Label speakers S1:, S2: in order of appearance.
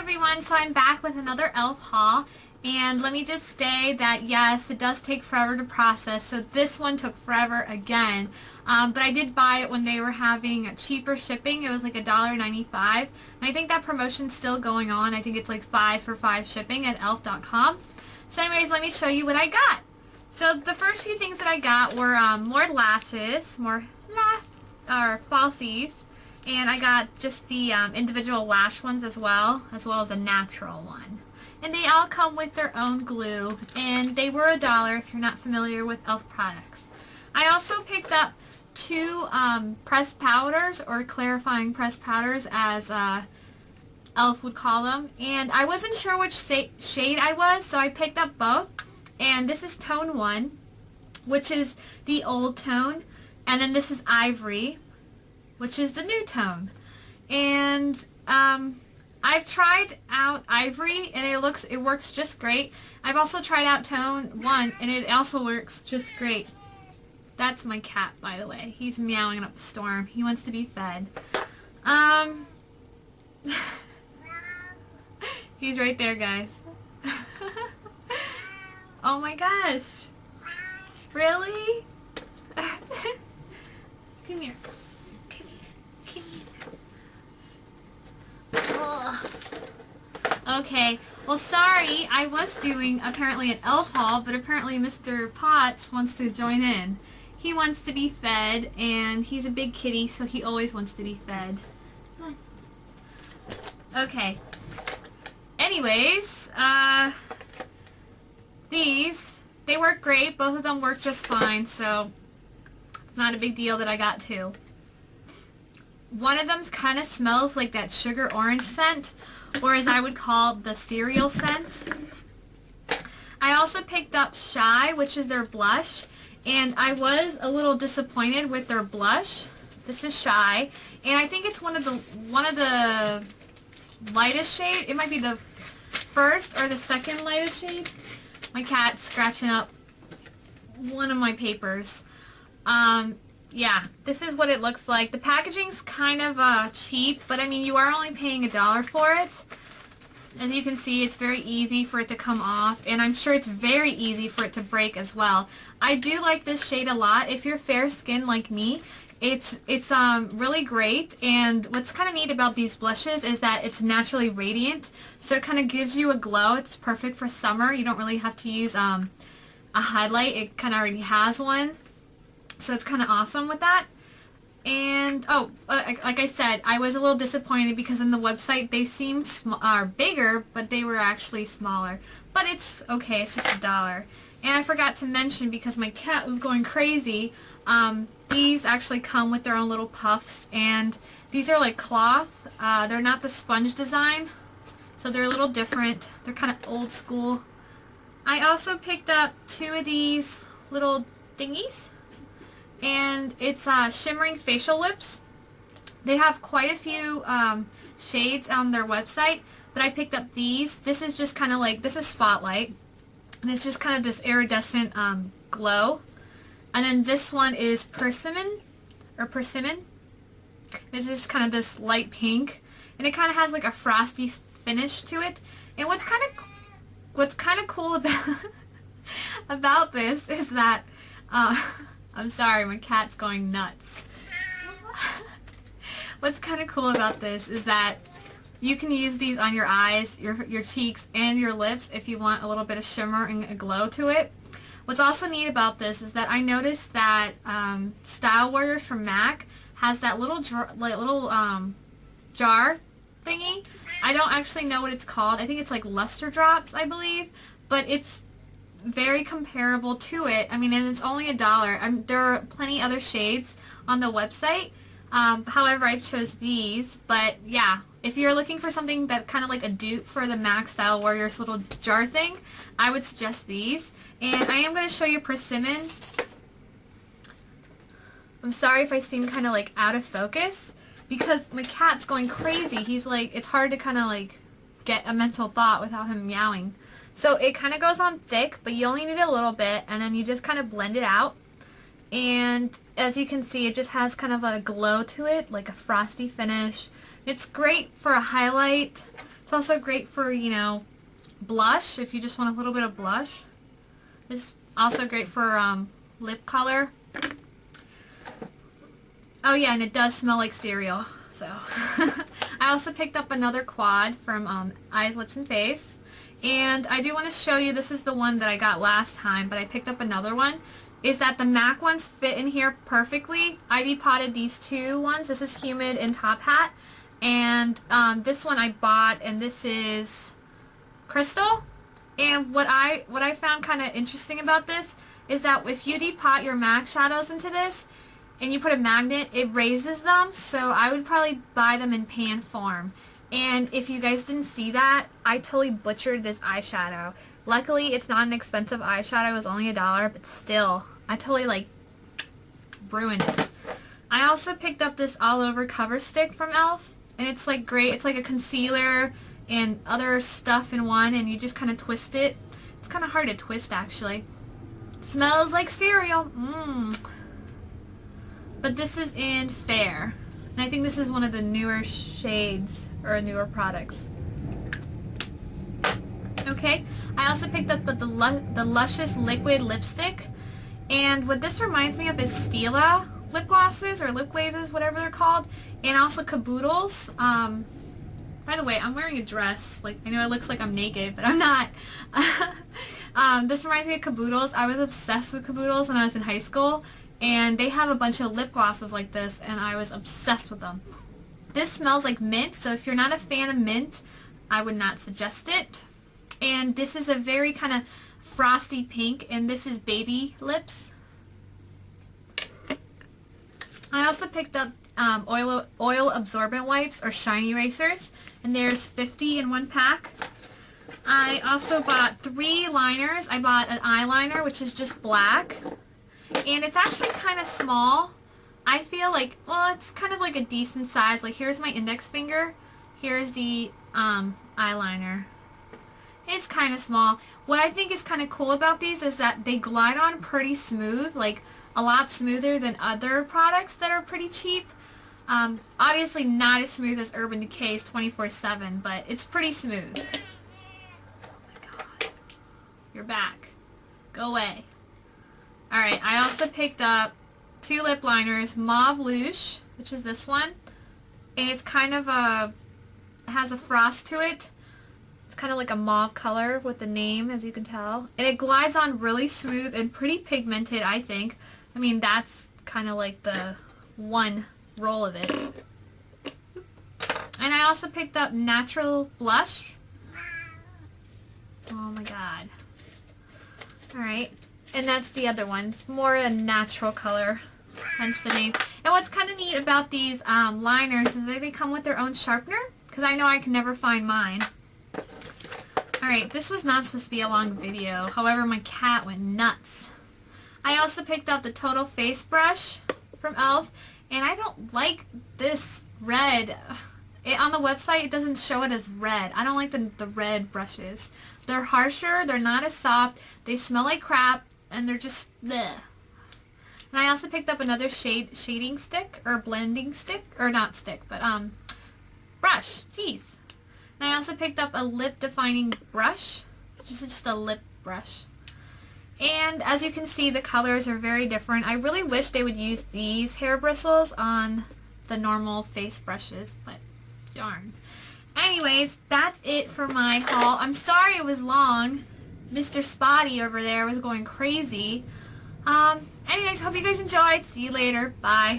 S1: everyone, so I'm back with another e.l.f. haul, and let me just say that yes, it does take forever to process, so this one took forever again, but I did buy it when they were having cheaper shipping. It was like $1.95, and I think that promotion's still going on. I think it's like 5 for 5 shipping at elf.com. So anyways, let me show you what I got. So the first few things that I got were more lashes, falsies. And I got just the individual lash ones as well as a natural one. And they all come with their own glue, and they were $1 if you're not familiar with e.l.f. products. I also picked up 2 pressed powders, or clarifying pressed powders as e.l.f. would call them. And I wasn't sure which shade I was, so I picked up both. And this is tone 1, which is the old tone. And then this is ivory, which is the new tone. And I've tried out ivory, and it works just great. I've also tried out tone 1, and it also works just great. That's my cat, by the way. He's meowing up a storm. He wants to be fed. He's right there, guys. Oh my gosh. Really? Come here. Okay, well sorry, I was doing apparently an e.l.f. haul, but apparently Mr. Potts wants to join in. He wants to be fed, and he's a big kitty, so he always wants to be fed. Okay. Anyways, they work great. Both of them work just fine, so it's not a big deal that I got 2. One of them kind of smells like that sugar orange scent, or as I would call the cereal scent. I also picked up Shy, which is their blush, and I was a little disappointed with their blush. This is Shy, and I think it's one of the lightest shade. It might be the first or the second lightest shade. My cat's scratching up one of my papers. Yeah, this is what it looks like. The packaging's kind of cheap, but I mean, you are only paying $1 for it. As you can see, it's very easy for it to come off, and I'm sure it's very easy for it to break as well. I do like this shade a lot. If you're fair skinned like me, it's really great. And what's kind of neat about these blushes is that it's naturally radiant, so it kind of gives you a glow. It's perfect for summer. You don't really have to use a highlight. It kind of already has one. So it's kind of awesome with that. And, like I said, I was a little disappointed because on the website they seemed bigger, but they were actually smaller. But it's okay, it's just $1. And I forgot to mention, because my cat was going crazy, these actually come with their own little puffs. And these are like cloth. They're not the sponge design, so they're a little different. They're kind of old school. I also picked up 2 of these little thingies. And it's shimmering facial lips. They have quite a few shades on their website, but I picked up these. This is just kind of like, this is Spotlight, and it's just kind of this iridescent glow. And then this one is Persimmon, or Persimmon. It's just kind of this light pink, and it kind of has like a frosty finish to it. And what's kind of cool about this is that I'm sorry, my cat's going nuts. What's kind of cool about this is that you can use these on your eyes, your cheeks, and your lips if you want a little bit of shimmer and a glow to it. What's also neat about this is that I noticed that Style Warriors from MAC has that little jar thingy. I don't actually know what it's called. I think it's like luster drops, I believe, but it's very comparable to it. I mean, and it's only $1. There are plenty other shades on the website. However, I chose these. But yeah, if you're looking for something that kind of like a dupe for the MAC Style Warriors little jar thing, I would suggest these. And I am going to show you Persimmon. I'm sorry if I seem kind of like out of focus, because my cat's going crazy. He's like, it's hard to kind of like get a mental thought without him meowing. So it kind of goes on thick, but you only need a little bit, and then you just kind of blend it out. And as you can see, it just has kind of a glow to it, like a frosty finish. It's great for a highlight, It's also great for, you know, blush, if you just want a little bit of blush. It's also great for lip color. Oh yeah, and it does smell like cereal. So I also picked up another quad from Eyes, Lips, and Face. And I do want to show you, this is the one that I got last time, but I picked up another one, is that the MAC ones fit in here perfectly. I depotted these two ones. This is Humid and Top Hat. And this one I bought, and this is Crystal. And what I found kind of interesting about this is that if you depot your MAC shadows into this, and you put a magnet, it raises them, so I would probably buy them in pan form. And if you guys didn't see that, I totally butchered this eyeshadow. Luckily, it's not an expensive eyeshadow, it was only $1, but still, I totally like ruined it. I also picked up this all over cover stick from e.l.f. and it's like great. It's like a concealer and other stuff in one, and you just kind of twist it. It's kind of hard to twist actually. Smells like cereal. But this is in Fair. And I think this is one of the newer shades, or newer products. Okay, I also picked up the Luscious Liquid Lipstick. And what this reminds me of is Stila lip glosses, or lip glazes, whatever they're called. And also Caboodles. By the way, I'm wearing a dress. Like, I know it looks like I'm naked, but I'm not. This reminds me of Caboodles. I was obsessed with Caboodles when I was in high school. And they have a bunch of lip glosses like this, and I was obsessed with them. This smells like mint, so if you're not a fan of mint, I would not suggest it. And this is a very kind of frosty pink, and this is Baby Lips. I also picked up oil absorbent wipes, or shine erasers, and there's 50 in one pack. I also bought 3 liners. I bought an eyeliner, which is just black. And it's actually kind of small. I feel like, well, it's kind of like a decent size. Like, here's my index finger. Here's the eyeliner. It's kind of small. What I think is kind of cool about these is that they glide on pretty smooth. Like, a lot smoother than other products that are pretty cheap. Obviously not as smooth as Urban Decay's 24/7, but it's pretty smooth. Oh my god. You're back. Go away. Alright, I also picked up 2 lip liners, Mauve Louche, which is this one, and it's kind of it has a frost to it. It's kind of like a mauve color with the name, as you can tell. And it glides on really smooth and pretty pigmented, I think. I mean, that's kind of like the one roll of it. And I also picked up Natural Blush. Oh my god. Alright. And that's the other one. It's more a natural color, hence the name. And what's kind of neat about these liners is that they come with their own sharpener, because I know I can never find mine. Alright, this was not supposed to be a long video. However, my cat went nuts. I also picked up the Total Face Brush from e.l.f. And I don't like this red. On the website, it doesn't show it as red. I don't like the red brushes. They're harsher, they're not as soft, they smell like crap, and they're just bleh. And I also picked up another shading stick, or blending stick, or not stick, but brush. Jeez. And I also picked up a lip defining brush, which is just a lip brush. And as you can see, the colors are very different. I really wish they would use these hair bristles on the normal face brushes, but darn. Anyways, that's it for my haul. I'm sorry it was long. Mr. Spotty over there was going crazy. Anyways, hope you guys enjoyed. See you later. Bye.